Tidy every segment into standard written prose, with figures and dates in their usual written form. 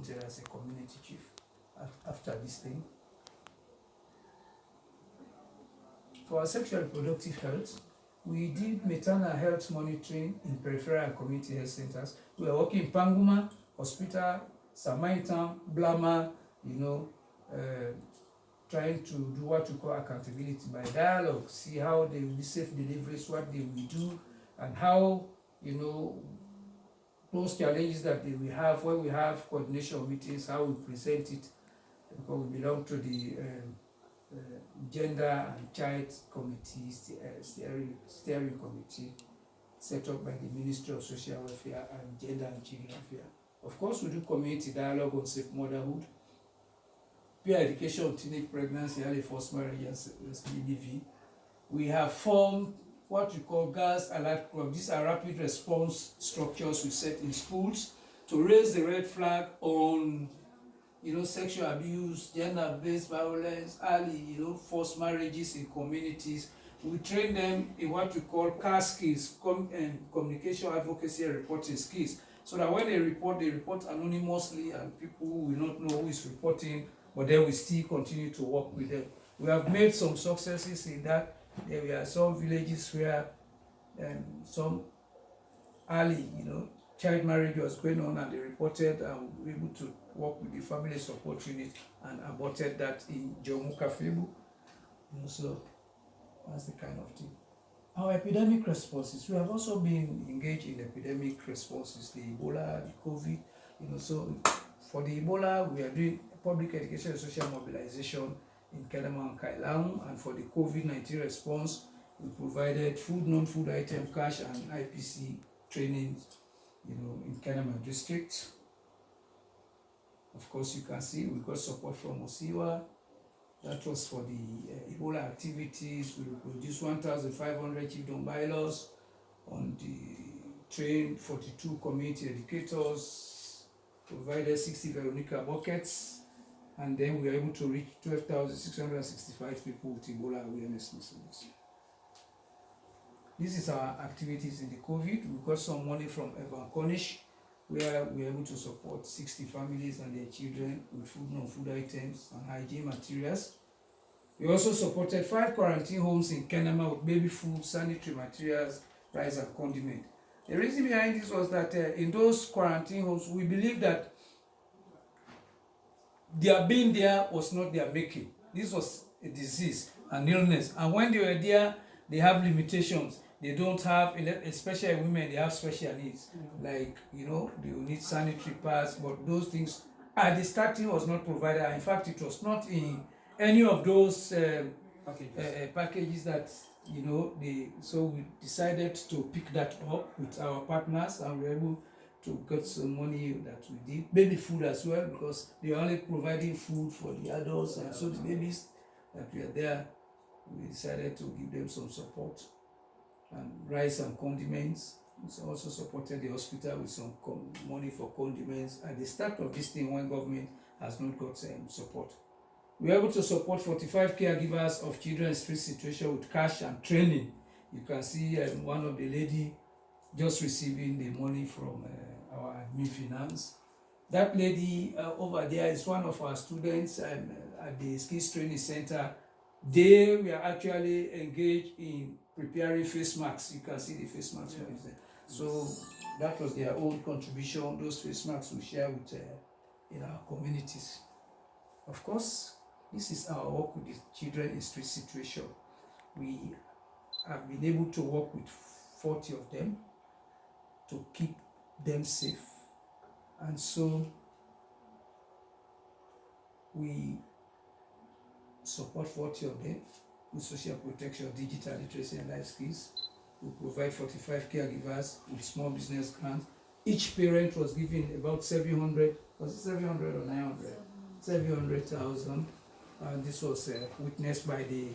appointed as a community chief after this thing. For our sexual reproductive health, we did maternal health monitoring in peripheral and community health centers. We are working in Panguma Hospital, Samaitan, Blama, trying to do what we call accountability by dialogue, see how they will be safe deliveries, what they will do, and how, those challenges that they will have when we have coordination meetings, how we present it, because we belong to the Gender and Child Committee, steering committee set up by the Ministry of Social Welfare and Gender and Children Affairs. Of course, we do community dialogue on safe motherhood, peer education on teenage pregnancy, early forced marriage, and SPDV. We have formed what we call Girls Alert Club. These are rapid response structures we set in schools to raise the red flag on sexual abuse, gender-based violence, early, forced marriages in communities. We train them in what we call CAR skills, communication, advocacy, and reporting skills, so that when they report anonymously and people will not know who is reporting, but then we still continue to work with them. We have made some successes in that. There were some villages where some early, child marriage was going on, and they reported, and we were able to work with the family support unit and aborted that in Jomuka Febu. So that's the kind of thing. Our epidemic responses, we have also been engaged in epidemic responses, the Ebola, the COVID, so for the Ebola, we are doing public education and social mobilization in Kenema and Kailam, and for the COVID-19 response, we provided food, non-food item, cash, and IPC training, in Kenema district. Of course, you can see we got support from Osiwa. That was for the Ebola activities. We produced 1,500 chiefdom bylaws on the trained 42 community educators, provided 60 Veronica buckets, and then we were able to reach 12,665 people with Ebola awareness messages. This is our activities in the COVID. We got some money from Evan Cornish, where we were able to support 60 families and their children with food, non-food items, and hygiene materials. We also supported 5 quarantine homes in Kenema with baby food, sanitary materials, rice, and condiment. The reason behind this was that in those quarantine homes, we believe that their being there was not their making. This was a disease, an illness, and when they were there, they have limitations. They don't have, especially women, they have special needs. Like, they will need sanitary pads, but those things at the starting was not provided. In fact, it was not in any of those packages that, so we decided to pick that up with our partners, and we were able to get some money that we did. Baby food as well, because they are only providing food for the adults, and so the babies that were there, we decided to give them some support. And rice and condiments. We also supported the hospital with some money for condiments at the start of this thing when government has not got support. We were able to support 45 caregivers of children in street situation with cash and training. You can see one of the lady just receiving the money from our admin finance. That lady over there is one of our students at the Skills Training Center. They were actually engaged in preparing face masks. You can see the face masks. Yeah. So that was their own contribution. Those face masks we share with in our communities. Of course, this is our work with the children in street situation. We have been able to work with 40 of them to keep them safe. And so we support 40 of them with social protection, digital literacy, and life skills. We provide 45 caregivers with small business grants. Each parent was given about 700, was it 700 or 900? 700,000. And this was witnessed by the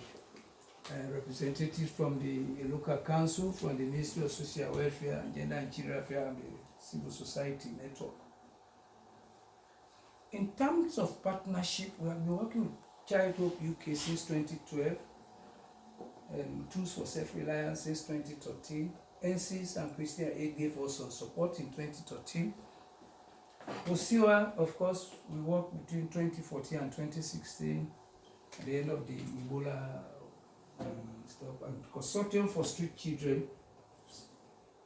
representatives from the local council, from the Ministry of Social Welfare, Gender and Children Affairs, and the Civil Society Network. In terms of partnership, we have been working with Child Hope UK since 2012, Tools for Self-Reliance since 2013. NCs and Christian Aid gave us some support in 2013. Osiwa, of course, we worked between 2014 and 2016 at the end of the Ebola stuff, and Consortium for Street Children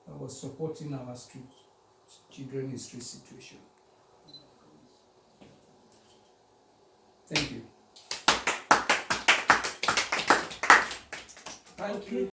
was supporting our street children in street situation. Thank you. Thank you.